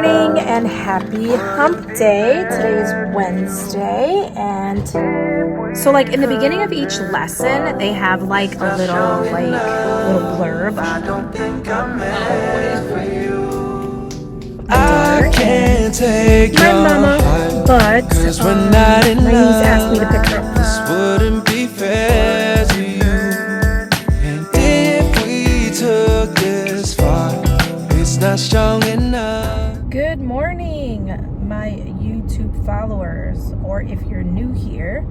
morning and happy hump day. Today is Wednesday, and so like in the beginning of each lesson they have like a little blurb. I can't take my mama, but my niece asked me to pick her up. This wouldn't be fair to you, and if we took this far, it's not strong enough. Good morning, my YouTube followers, or if you're new here,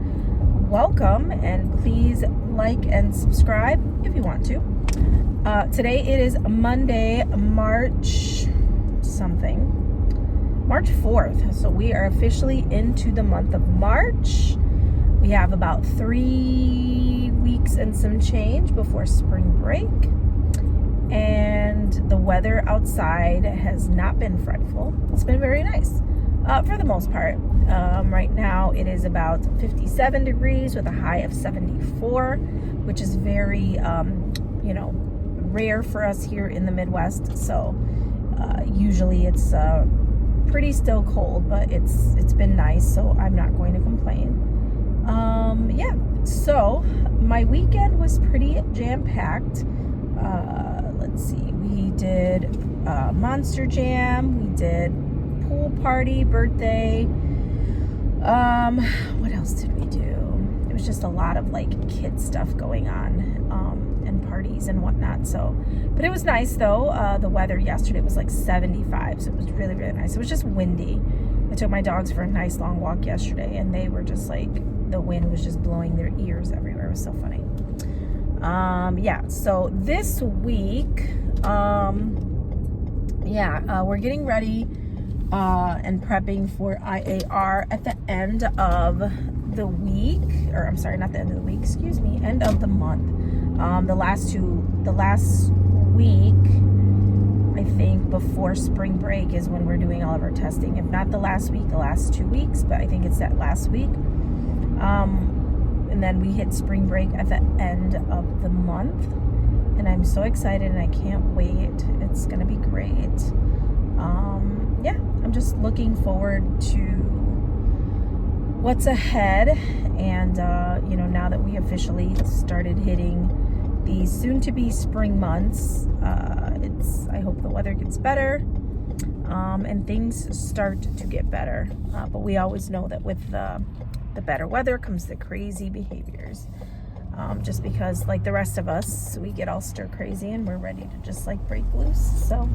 welcome, and please like and subscribe if you want to. Today it is Monday, March 4th, so we are officially into the month of March. We have about 3 weeks and some change before spring break, and the weather outside has not been frightful. It's been very nice for the most part. Right now it is about 57 degrees with a high of 74, which is very rare for us here in the Midwest. So usually it's pretty still cold, but it's been nice, so I'm not going to complain. So my weekend was pretty jam-packed. Let's see, we did Monster Jam, we did pool party, birthday. What else did we do? It was just a lot of like kid stuff going on, and parties and whatnot. So, but it was nice though. The weather yesterday was like 75, so it was really, really nice. It was just windy. I took my dogs for a nice long walk yesterday, and they were just like, the wind was just blowing their ears everywhere. It was so funny. So this week, we're getting ready and prepping for IAR at the end of the week, or I'm sorry, not the end of the week, excuse me, end of the month. The last week, I think, before spring break is when we're doing all of our testing. If not the last week, the last 2 weeks, but I think it's that last week. And then we hit spring break at the end of the month, and I'm so excited and I can't wait. It's gonna be great. I'm just looking forward to what's ahead, and now that we officially started hitting the soon-to-be spring months, I hope the weather gets better, and things start to get better, but we always know that with the better weather comes the crazy behaviors, just because, like the rest of us, we get all stir crazy and we're ready to just like break loose. So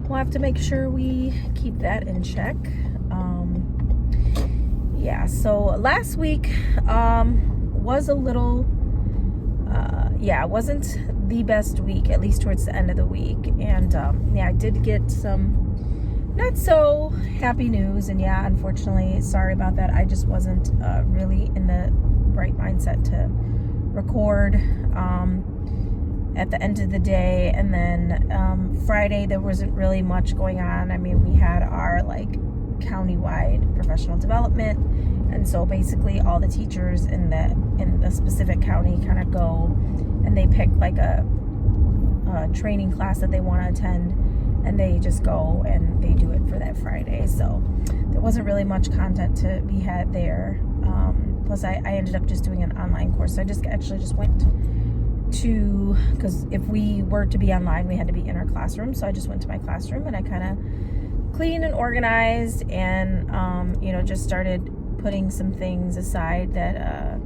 we'll have to make sure we keep that in check. So last week was a little it wasn't the best week, at least towards the end of the week, and I did get some not so happy news, and unfortunately, sorry about that. I just wasn't really in the right mindset to record at the end of the day. And then Friday, there wasn't really much going on. I mean, we had our like countywide professional development, and so basically all the teachers in the specific county kind of go and they pick like a training class that they want to attend, and they just go and they do it for that Friday. So there wasn't really much content to be had there. Plus I ended up just doing an online course. So I just went to, because if we were to be online, we had to be in our classroom. So I just went to my classroom and I kind of cleaned and organized, and just started putting some things aside that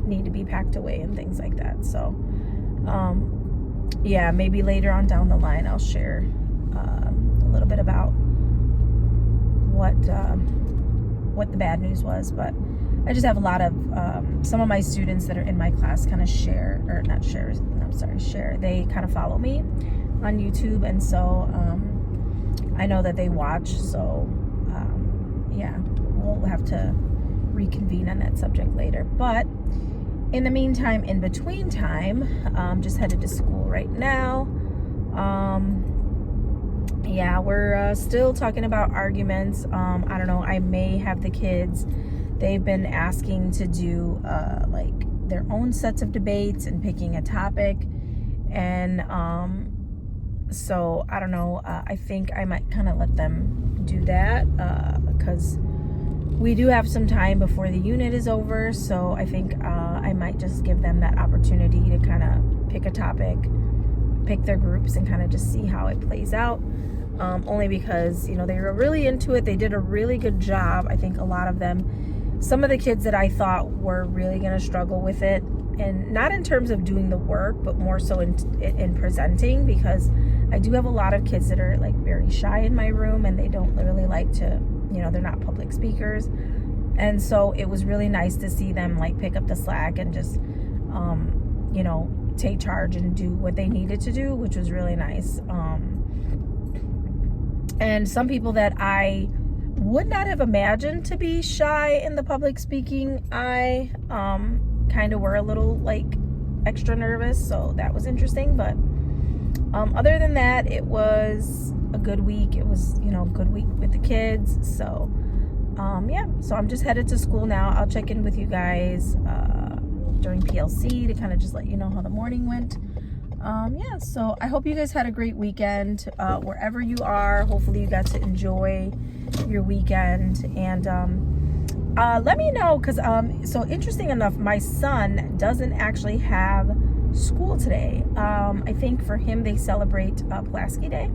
need to be packed away and things like that. So maybe later on down the line I'll share a little bit about what the bad news was. But I just have a lot of some of my students that are in my class kind of share. They kind of follow me on YouTube, and so I know that they watch. So we'll have to reconvene on that subject later. But in the meantime, in between time, just headed to school right now. We're still talking about arguments. I don't know, I may have the kids, they've been asking to do like their own sets of debates and picking a topic, and So I don't know. I think I might kind of let them do that because we do have some time before the unit is over. So I think I might just give them that opportunity to kind of pick a topic, pick their groups, and kind of just see how it plays out. Only because, you know, they were really into it. They did a really good job. I think a lot of them, some of the kids that I thought were really going to struggle with it, and not in terms of doing the work, but more so in presenting, because I do have a lot of kids that are like very shy in my room, and they don't really like to, you know, they're not public speakers. And so it was really nice to see them like pick up the slack and just, you know, take charge and do what they needed to do, which was really nice. And some people that I would not have imagined to be shy in the public speaking, I kind of were a little like extra nervous, so that was interesting. But other than that, it was a good week. It was, you know, a good week with the kids. So yeah, so I'm just headed to school now. I'll check in with you guys during PLC to kind of just let you know how the morning went. Yeah, so I hope you guys had a great weekend wherever you are. Hopefully you got to enjoy your weekend, and let me know, because so interesting enough, my son doesn't actually have school today. I think for him they celebrate Pulaski Day,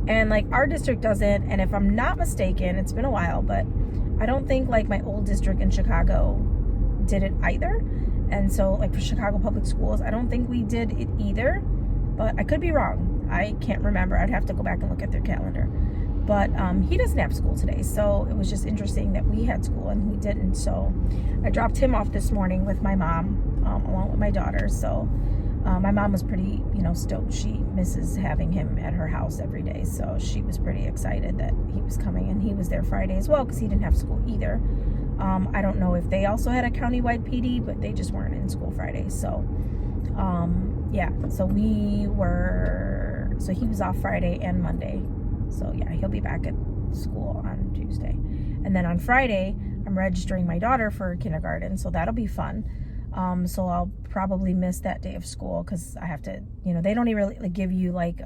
and like our district doesn't. And if I'm not mistaken, it's been a while, but I don't think like my old district in Chicago did it either. And so like for Chicago Public Schools, I don't think we did it either, but I could be wrong. I can't remember. I'd have to go back and look at their calendar. But he doesn't have school today, so it was just interesting that we had school and he didn't. So I dropped him off this morning with my mom, along with my daughter. So my mom was pretty, you know, stoked. She misses having him at her house every day, so she was pretty excited that he was coming, and he was there Friday as well because he didn't have school either. I don't know if they also had a countywide PD, but they just weren't in school Friday. So yeah, so he was off Friday and Monday. So yeah, he'll be back at school on Tuesday. And then on Friday, I'm registering my daughter for kindergarten, so that'll be fun. So I'll probably miss that day of school because I have to, you know, they don't even really give you like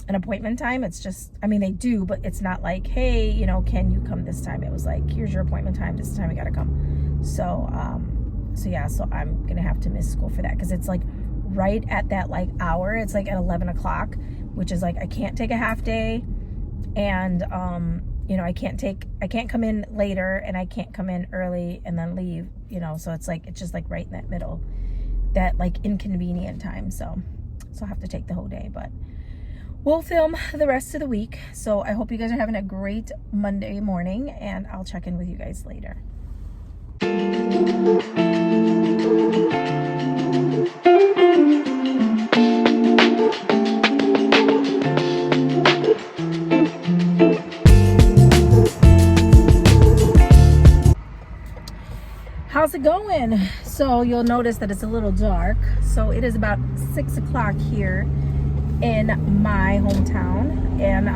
an appointment time. It's just, I mean, they do, but it's not like, hey, you know, can you come this time? It was like, here's your appointment time. This is the time you gotta come. So, so yeah, so I'm gonna have to miss school for that because it's like right at that like hour. It's like at 11 o'clock, which is like, I can't take a half day, and you know, I can't come in later, and I can't come in early and then leave, you know. So it's like, it's just like right in that middle, that like inconvenient time. So I'll have to take the whole day, but we'll film the rest of the week. So I hope you guys are having a great Monday morning, and I'll check in with you guys later. How's it going? So you'll notice that it's a little dark. So it is about 6 o'clock here in my hometown, and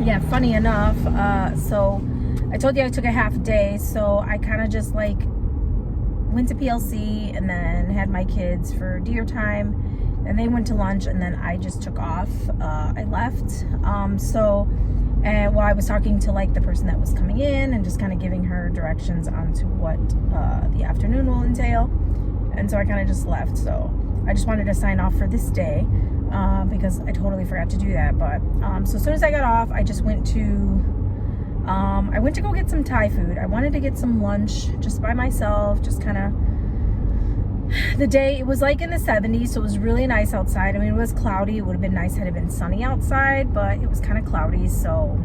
yeah, funny enough, so I told you I took a half day, so I kind of just like went to PLC and then had my kids for deer time, and they went to lunch, and then I just took off. I left, and while I was talking to like the person that was coming in and just kind of giving her directions onto what the afternoon will entail, and so I kind of just left. So I just wanted to sign off for this day because I totally forgot to do that. But so as soon as I got off, I just went to go get some Thai food. I wanted to get some lunch just by myself, just kind of. The day, it was like in the 70s, so it was really nice outside. I mean, it was cloudy. It would have been nice had it been sunny outside, but it was kind of cloudy, so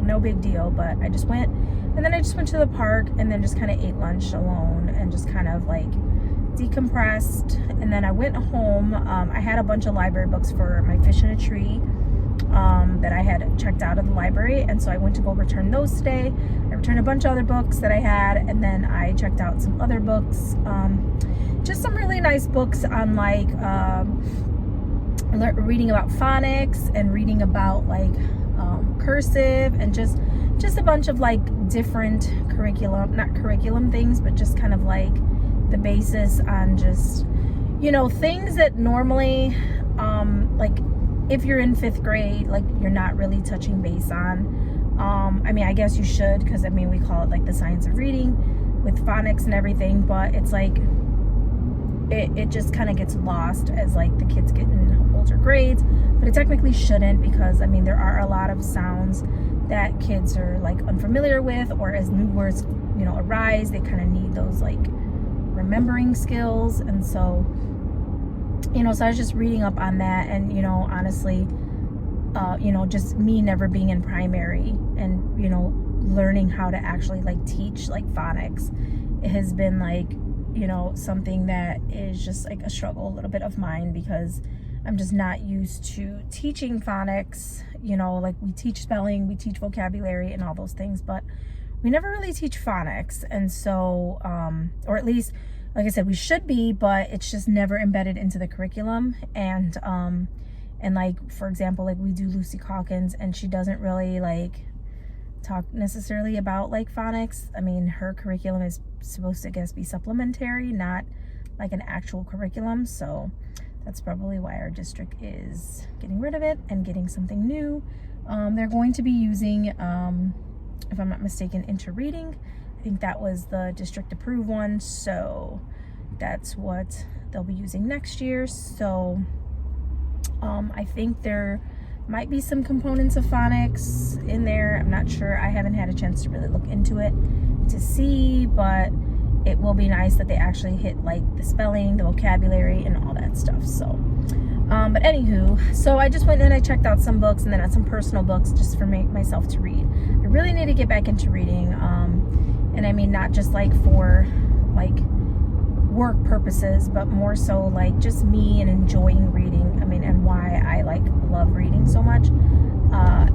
no big deal. But I just went, and then I just went to the park, and then just kind of ate lunch alone and just kind of like decompressed. And then I went home. I had a bunch of library books for my Fish in a Tree that I had checked out of the library, and so I went to go return those today. I returned a bunch of other books that I had, and then I checked out some other books, just some really nice books on like reading about phonics and reading about like cursive, and just a bunch of like different not curriculum things, but just kind of like the basis on just, you know, things that normally like if you're in 5th grade, like you're not really touching base on. I mean, I guess you should, because I mean, we call it like the science of reading with phonics and everything, but it's like it just kind of gets lost as like the kids get in older grades. But it technically shouldn't, because I mean, there are a lot of sounds that kids are like unfamiliar with, or as new words, you know, arise, they kind of need those like remembering skills. And so, you know, so I was just reading up on that, and you know, honestly, you know, just me never being in primary and, you know, learning how to actually like teach like phonics, it has been like, you know, something that is just like a struggle, a little bit of mine, because I'm just not used to teaching phonics. You know, like we teach spelling, we teach vocabulary and all those things, but we never really teach phonics. And so, or at least, like I said, we should be, but it's just never embedded into the curriculum. And like, for example, like we do Lucy Calkins, and she doesn't really like talk necessarily about like phonics. I mean, her curriculum is supposed to, I guess, be supplementary, not like an actual curriculum. So that's probably why our district is getting rid of it and getting something new. They're going to be using, if I'm not mistaken, Interreading. I think that was the district approved one, so that's what they'll be using next year. So I think there might be some components of phonics in there. I'm not sure. I haven't had a chance to really look into it to see, but it will be nice that they actually hit like the spelling, the vocabulary, and all that stuff. So, but anywho, so I just went and I checked out some books, and then some personal books just for myself to read. I really need to get back into reading, and I mean, not just like for like work purposes, but more so like just me and enjoying reading. I mean, and why I like love reading so much.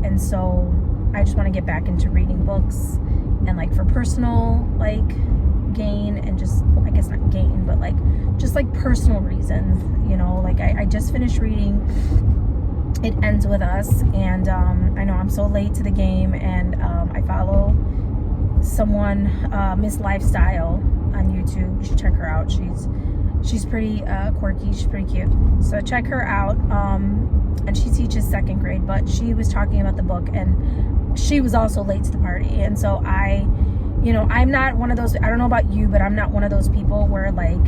And so I just want to get back into reading books, and like for personal like gain, and just, I guess not gain, but like just like personal reasons, you know. Like I just finished reading It Ends With Us, and I know I'm so late to the game, and I follow someone, Miss Lifestyle, on YouTube. You should check her out. She's pretty quirky. She's pretty cute. So check her out. And she teaches 2nd grade, but she was talking about the book, and she was also late to the party. And so you know, I'm not one of those, I don't know about you, but I'm not one of those people where like,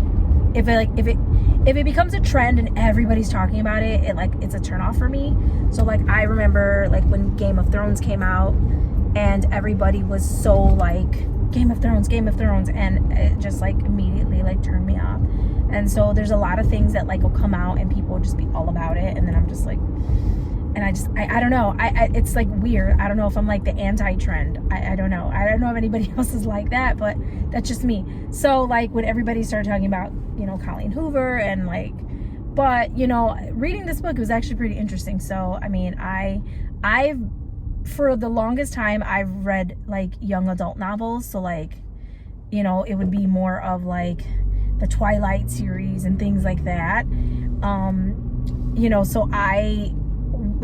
if it becomes a trend and everybody's talking about it, it's a turn off for me. So like, I remember like when Game of Thrones came out, and everybody was so like, Game of Thrones, and it just like immediately like turned me off. And so there's a lot of things that like will come out and people will just be all about it, and then I'm just like, and I don't know, it's like weird. I don't know if I'm like the anti-trend. I don't know if anybody else is like that, but that's just me. So like when everybody started talking about, you know, Colleen Hoover, and like, but you know, reading this book was actually pretty interesting. So I mean, I've for the longest time I've read like young adult novels, so like, you know, it would be more of like the Twilight series and things like that. You know, so I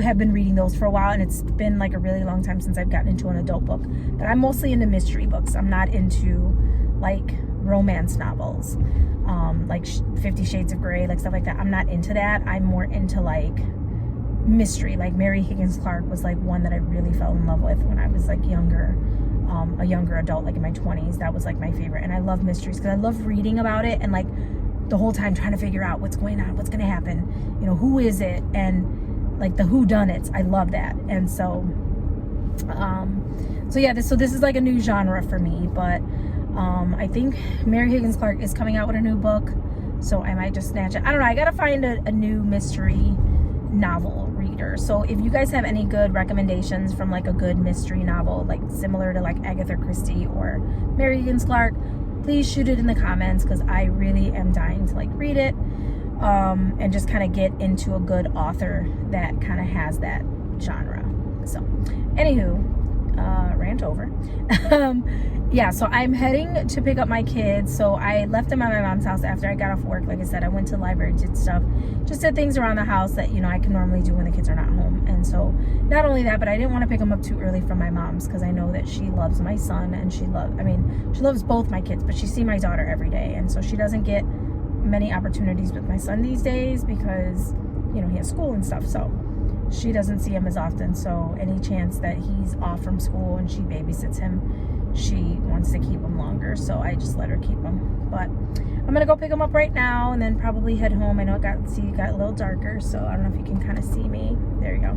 have been reading those for a while, and it's been like a really long time since I've gotten into an adult book. But I'm mostly into mystery books. I'm not into like romance novels, like 50 Shades of Grey, like stuff like that. I'm not into that. I'm more into like mystery. Like Mary Higgins Clark was like one that I really fell in love with when I was like younger, a younger adult, like in my 20s. That was like my favorite. And I love mysteries because I love reading about it, and like the whole time trying to figure out what's going on, what's going to happen, you know, who is it, and like the whodunits. I love that. And so so yeah, this is like a new genre for me. But I think Mary Higgins Clark is coming out with a new book, so I might just snatch it. I don't know, I gotta find a new mystery novel reader. So if you guys have any good recommendations from like a good mystery novel, like similar to like Agatha Christie or Mary Higgins Clark, please shoot it in the comments, because I really am dying to like read it, and just kind of get into a good author that kind of has that genre. So anywho, rant over. Yeah, so I'm heading to pick up my kids. So I left them at my mom's house after I got off work. Like I said, I went to the library, did stuff, just did things around the house that, you know, I can normally do when the kids are not home. And so not only that, but I didn't want to pick them up too early from my mom's, because I know that she loves my son, and she loves both my kids, but she sees my daughter every day. And so she doesn't get many opportunities with my son these days because, you know, he has school and stuff. So she doesn't see him as often. So any chance that he's off from school and she babysits him, she wants to keep him longer. So I just let her keep him. But I'm going to go pick him up right now and then probably head home. I know it got a little darker, so I don't know if you can kind of see me. There you go.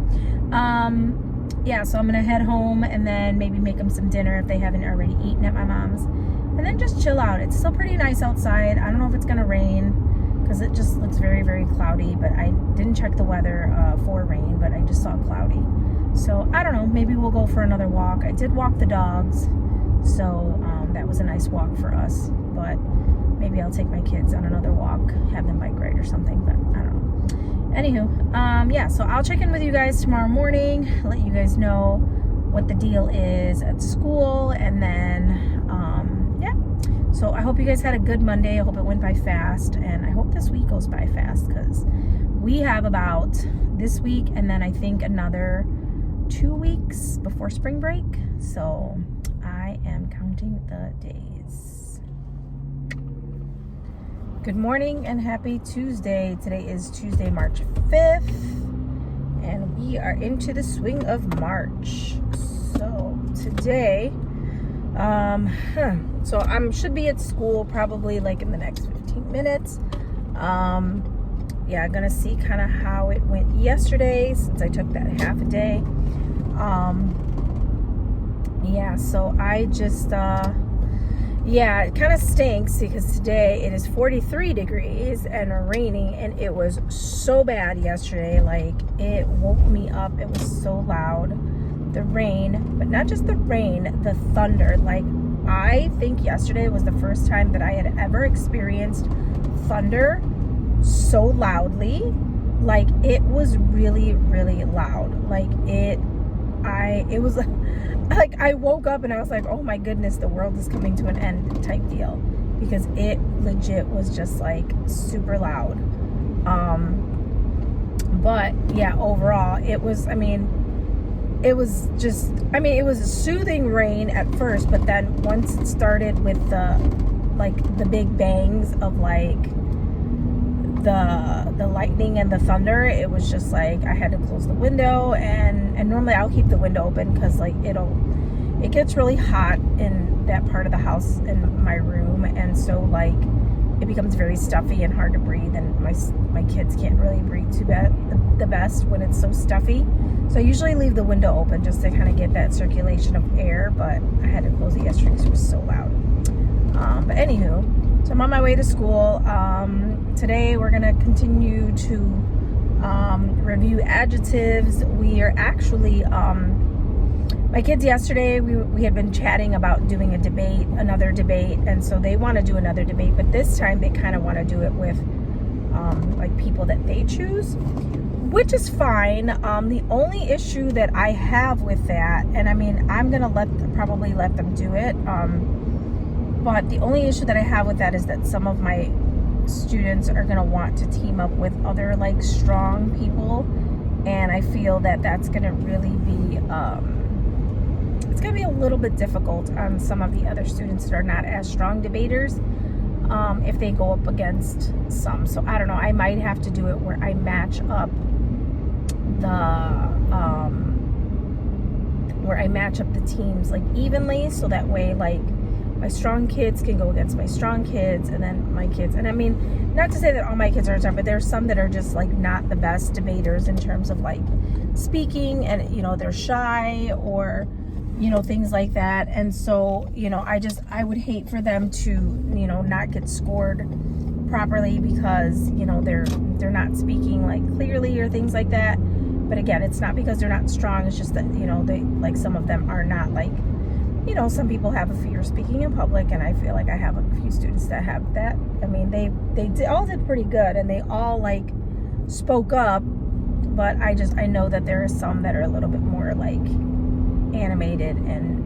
Yeah, so I'm going to head home and then maybe make them some dinner if they haven't already eaten at my mom's. And then just chill out. It's still pretty nice outside. I don't know if it's going to rain because it just looks very, very cloudy. But I didn't check the weather for rain, but I just saw cloudy. So I don't know. Maybe we'll go for another walk. I did walk the dogs, so that was a nice walk for us. But maybe I'll take my kids on another walk, have them bike ride or something. But I don't know. Anywho, yeah, so I'll check in with you guys tomorrow morning, let you guys know what the deal is at school, and then, yeah. So I hope you guys had a good Monday. I hope it went by fast, and I hope this week goes by fast, because we have about this week, and then I think another 2 weeks before spring break, so I am counting the days. Good morning and happy Tuesday. Today is Tuesday, March 5th, and we are into the swing of March. So today, so I should be at school probably like in the next 15 minutes. Yeah, I'm gonna see kind of how it went yesterday since I took that half a day. Yeah, so I just, yeah, it kind of stinks because today it is 43 degrees and raining, and it was so bad yesterday. Like, it woke me up. It was so loud. The rain, but not just the rain, the thunder. Like, I think yesterday was the first time that I had ever experienced thunder so loudly. Like, it was really, really loud. Like, it was like I woke up and I was like, oh my goodness, the world is coming to an end type deal, because it legit was just like super loud. But yeah, overall it was, it was a soothing rain at first, but then once it started with the big bangs of like the lightning and the thunder, it was just like I had to close the window, and normally I'll keep the window open because like it gets really hot in that part of the house in my room, and so like it becomes very stuffy and hard to breathe, and my kids can't really breathe the best when it's so stuffy. So I usually leave the window open just to kind of get that circulation of air, but I had to close it yesterday because it was so loud. But anywho, so I'm on my way to school. Today we're gonna continue to review adjectives. We are actually, my kids yesterday, we had been chatting about doing another debate, and so they want to do another debate, but this time they kind of want to do it with like people that they choose, which is fine. The only issue that I have with that, and I'm gonna probably let them do it, but the only issue that I have with that is that some of my students are going to want to team up with other like strong people, and I feel that that's going to really be it's going to be a little bit difficult on some of the other students that are not as strong debaters if they go up against some. So I don't know, I might have to do it where I match up the teams like evenly, so that way like my strong kids can go against my strong kids, and then my kids, and not to say that all my kids are strong, but there's some that are just like not the best debaters in terms of like speaking, and they're shy, or things like that. And so I would hate for them to not get scored properly because they're not speaking like clearly or things like that. But again, it's not because they're not strong, it's just that they, like, some of them are not like, some people have a fear of speaking in public, and I feel like I have a few students that have that. They all did pretty good, and they all like spoke up, but I know that there are some that are a little bit more like animated and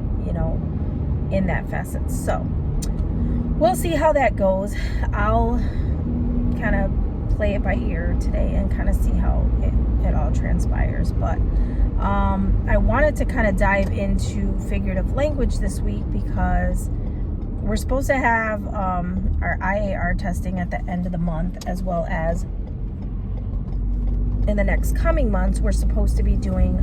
in that facet. So we'll see how that goes. I'll kind of play it by ear today and kind of see how it all transpires. But I wanted to kind of dive into figurative language this week because we're supposed to have our IAR testing at the end of the month, as well as in the next coming months, we're supposed to be doing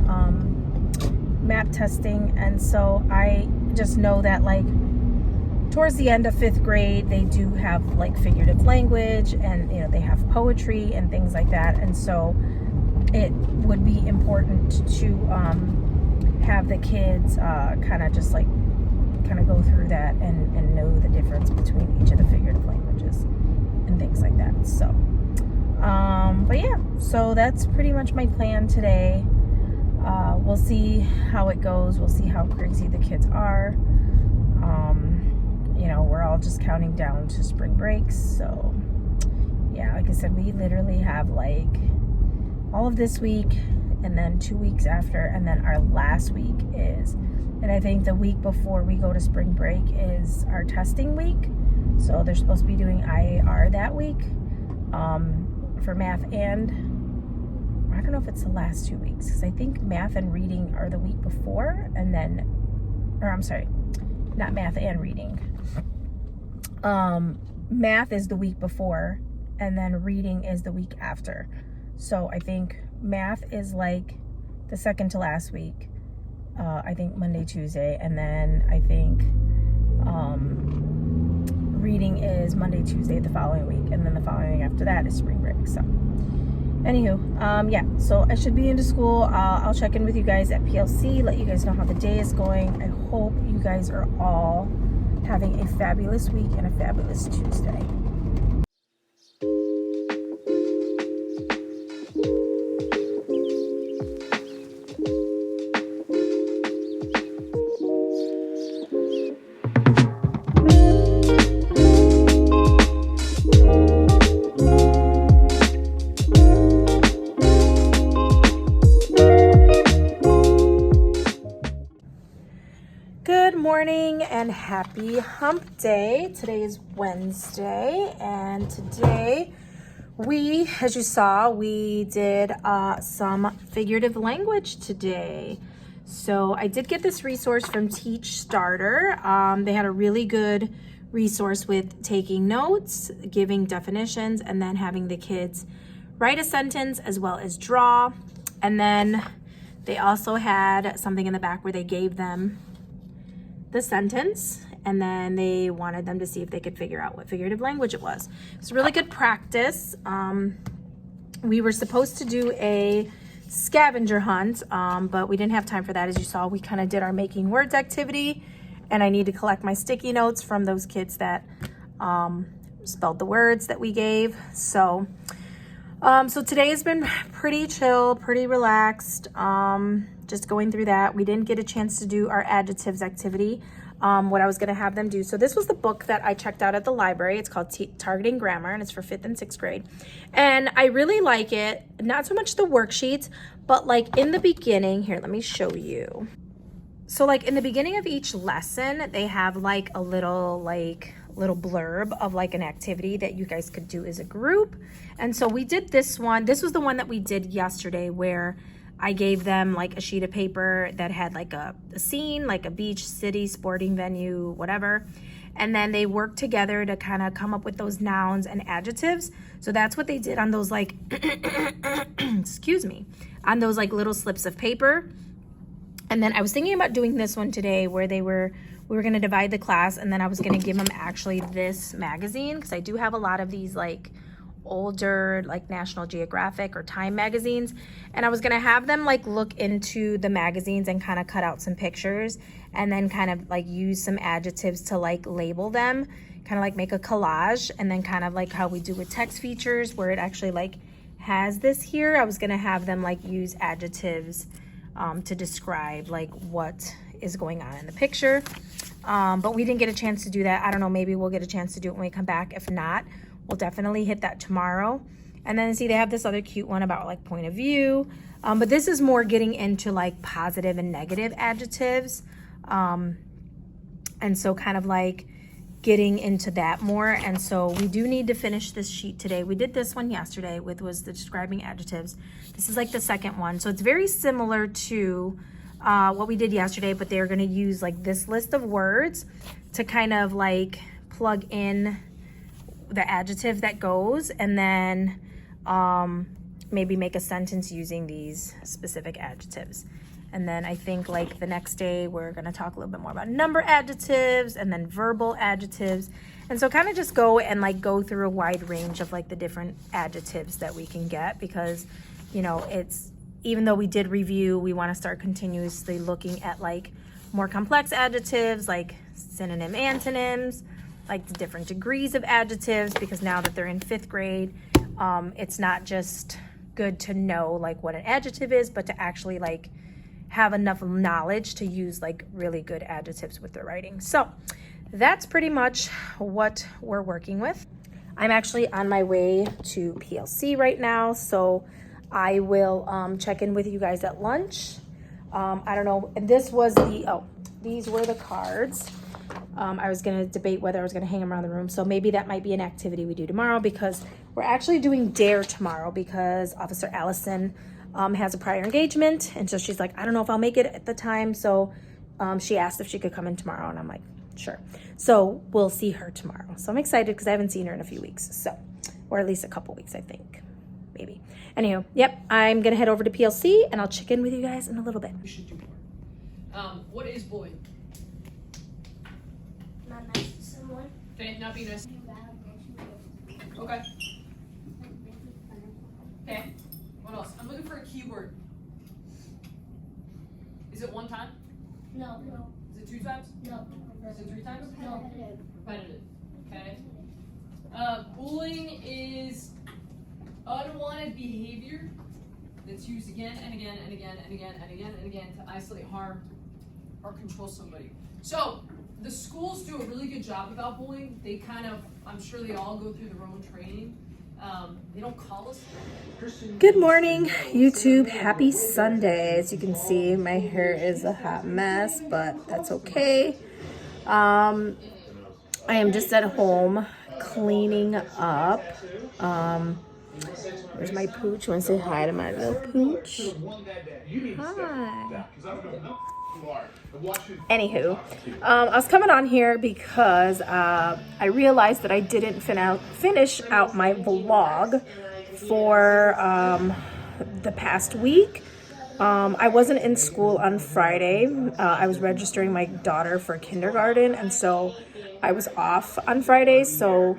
map testing. And so I just know that like towards the end of 5th grade, they do have like figurative language, and you know, they have poetry and things like that. And so it would be important to have the kids kind of just like go through that and know the difference between each of the figurative languages and things like that. So but yeah, so that's pretty much my plan today. We'll see how it goes. We'll see how crazy the kids are. You know, we're all just counting down to spring breaks. So yeah, like I said, we literally have like all of this week and then 2 weeks after, and then our last week is, and I think the week before we go to spring break is our testing week. So they're supposed to be doing IAR that week for math, and I don't know if it's the last 2 weeks, because I think math and reading are the week before, and then, or I'm sorry, not math and reading. Math is the week before, and then reading is the week after. So I think math is like the second to last week. I think Monday, Tuesday, and then I think reading is Monday, Tuesday the following week, and then the following week after that is spring break. So anywho, yeah, so I should be into school. I'll check in with you guys at PLC, let you guys know how the day is going. I hope you guys are all having a fabulous week and a fabulous Tuesday. Good morning and happy hump day. Today is Wednesday, and today we, as you saw, we did some figurative language today. So I did get this resource from Teach Starter. They had a really good resource with taking notes, giving definitions, and then having the kids write a sentence as well as draw. And then they also had something in the back where they gave them the sentence, and then they wanted them to see if they could figure out what figurative language it was. It's really good practice. We were supposed to do a scavenger hunt, but we didn't have time for that. As you saw, we kind of did our making words activity, and I need to collect my sticky notes from those kids that spelled the words that we gave. So so today has been pretty chill, pretty relaxed, just going through that. We didn't get a chance to do our adjectives activity, what I was going to have them do. So this was the book that I checked out at the library. It's called Targeting Grammar, and it's for 5th and 6th grade. And I really like it. Not so much the worksheets, but like in the beginning, here, let me show you. So like in the beginning of each lesson, they have like a little blurb of like an activity that you guys could do as a group. And so we did this one. This was the one that we did yesterday, where I gave them like a sheet of paper that had like a scene, like a beach, city, sporting venue, whatever. And then they worked together to kind of come up with those nouns and adjectives. So that's what they did on those like, excuse me, on those like little slips of paper. And then I was thinking about doing this one today, where we were going to divide the class, and then I was going to give them actually this magazine, because I do have a lot of these like older like National Geographic or Time magazines, and I was going to have them like look into the magazines and kind of cut out some pictures, and then kind of like use some adjectives to like label them, kind of like make a collage, and then kind of like how we do with text features, where it actually like has this here. I was going to have them like use adjectives to describe like what is going on in the picture, but we didn't get a chance to do that. I don't know, maybe we'll get a chance to do it when we come back. If not, we'll definitely hit that tomorrow. And then see, they have this other cute one about like point of view, but this is more getting into like positive and negative adjectives, and so kind of like getting into that more. And so we do need to finish this sheet today. We did this one yesterday, was the describing adjectives. This is like the second one, so it's very similar to what we did yesterday, but they're going to use like this list of words to kind of like plug in the adjective that goes, and then maybe make a sentence using these specific adjectives. And then I think like the next day we're going to talk a little bit more about number adjectives and then verbal adjectives. And so kind of just go and like go through a wide range of like the different adjectives that we can get, because, you know, it's, even though we did review, we want to start continuously looking at like more complex adjectives, like synonym, antonyms, like the different degrees of adjectives, because now that they're in 5th grade, it's not just good to know like what an adjective is, but to actually like have enough knowledge to use like really good adjectives with their writing. So that's pretty much what we're working with. I'm actually on my way to PLC right now, so I will check in with you guys at lunch. I don't know, and this was these were the cards. I was gonna debate whether I was gonna hang them around the room, so maybe that might be an activity we do tomorrow, because we're actually doing DARE tomorrow, because Officer Allison has a prior engagement, and so she's like, I don't know if I'll make it at the time, so she asked if she could come in tomorrow, and I'm like, sure. So we'll see her tomorrow. So I'm excited because I haven't seen her in a few weeks, so, or at least a couple weeks, I think, maybe. Anywho, yep, I'm gonna head over to PLC, and I'll check in with you guys in a little bit. We should do more. What is bullying? Not nice to someone. Not being nice. Okay. Okay. What else? I'm looking for a keyword. Is it 1 time? No. Is it 2 times? No. Is it 3 times? No. Repetitive. Okay. Bullying is unwanted behavior that's used again and again and again and again and again and again to isolate, harm, or control somebody. So the schools do a really good job about bullying. They kind of, I'm sure they all go through their own training. They don't call us. Good morning, YouTube. Happy Sunday. As you can see, my hair is a hot mess, but that's okay. I am just at home cleaning up. There's my pooch. Want to say hi to my little pooch? Hi. Anywho, I was coming on here because I realized that I didn't finish out my vlog for the past week. I wasn't in school on Friday. I was registering my daughter for kindergarten, and so I was off on Friday. So,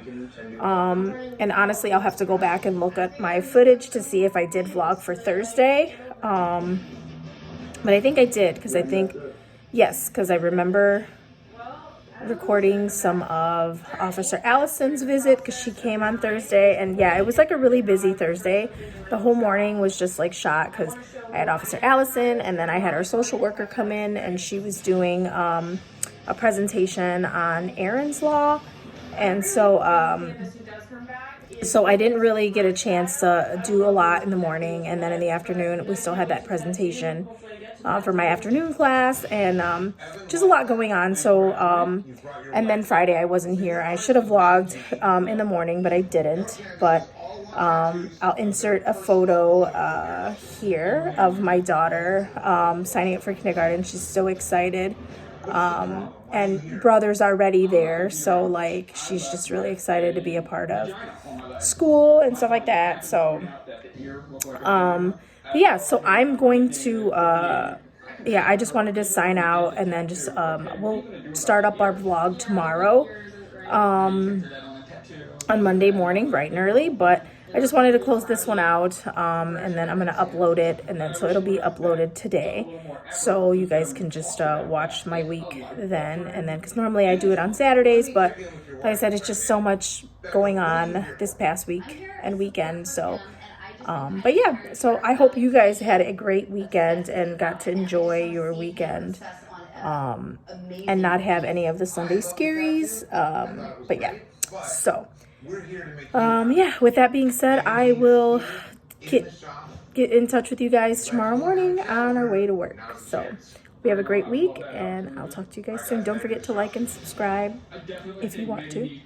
and honestly, I'll have to go back and look at my footage to see if I did vlog for Thursday. But I think I did, because I think, yes, because I remember recording some of Officer Allison's visit, because she came on Thursday, and yeah, it was like a really busy Thursday. The whole morning was just like shot, because I had Officer Allison, and then I had our social worker come in, and she was doing a presentation on Aaron's Law, and so I didn't really get a chance to do a lot in the morning, and then in the afternoon we still had that presentation for my afternoon class, and just a lot going on. So and then Friday I wasn't here. I should have vlogged in the morning, but I didn't. But I'll insert a photo here of my daughter signing up for kindergarten. She's so excited. And brother's already there, so like she's just really excited to be a part of school and stuff like that. So but yeah, so I'm going to I just wanted to sign out, and then just we'll start up our vlog tomorrow on Monday morning bright and early. But I just wanted to close this one out, and then I'm going to upload it, and then so it'll be uploaded today, so you guys can just watch my week then, and then, because normally I do it on Saturdays, but like I said, it's just so much going on this past week and weekend. So but yeah, so I hope you guys had a great weekend and got to enjoy your weekend, and not have any of the Sunday scaries. But yeah, so yeah, with that being said, I will get in touch with you guys tomorrow morning on our way to work. So we have a great week, and I'll talk to you guys soon. Don't forget to like and subscribe if you want to.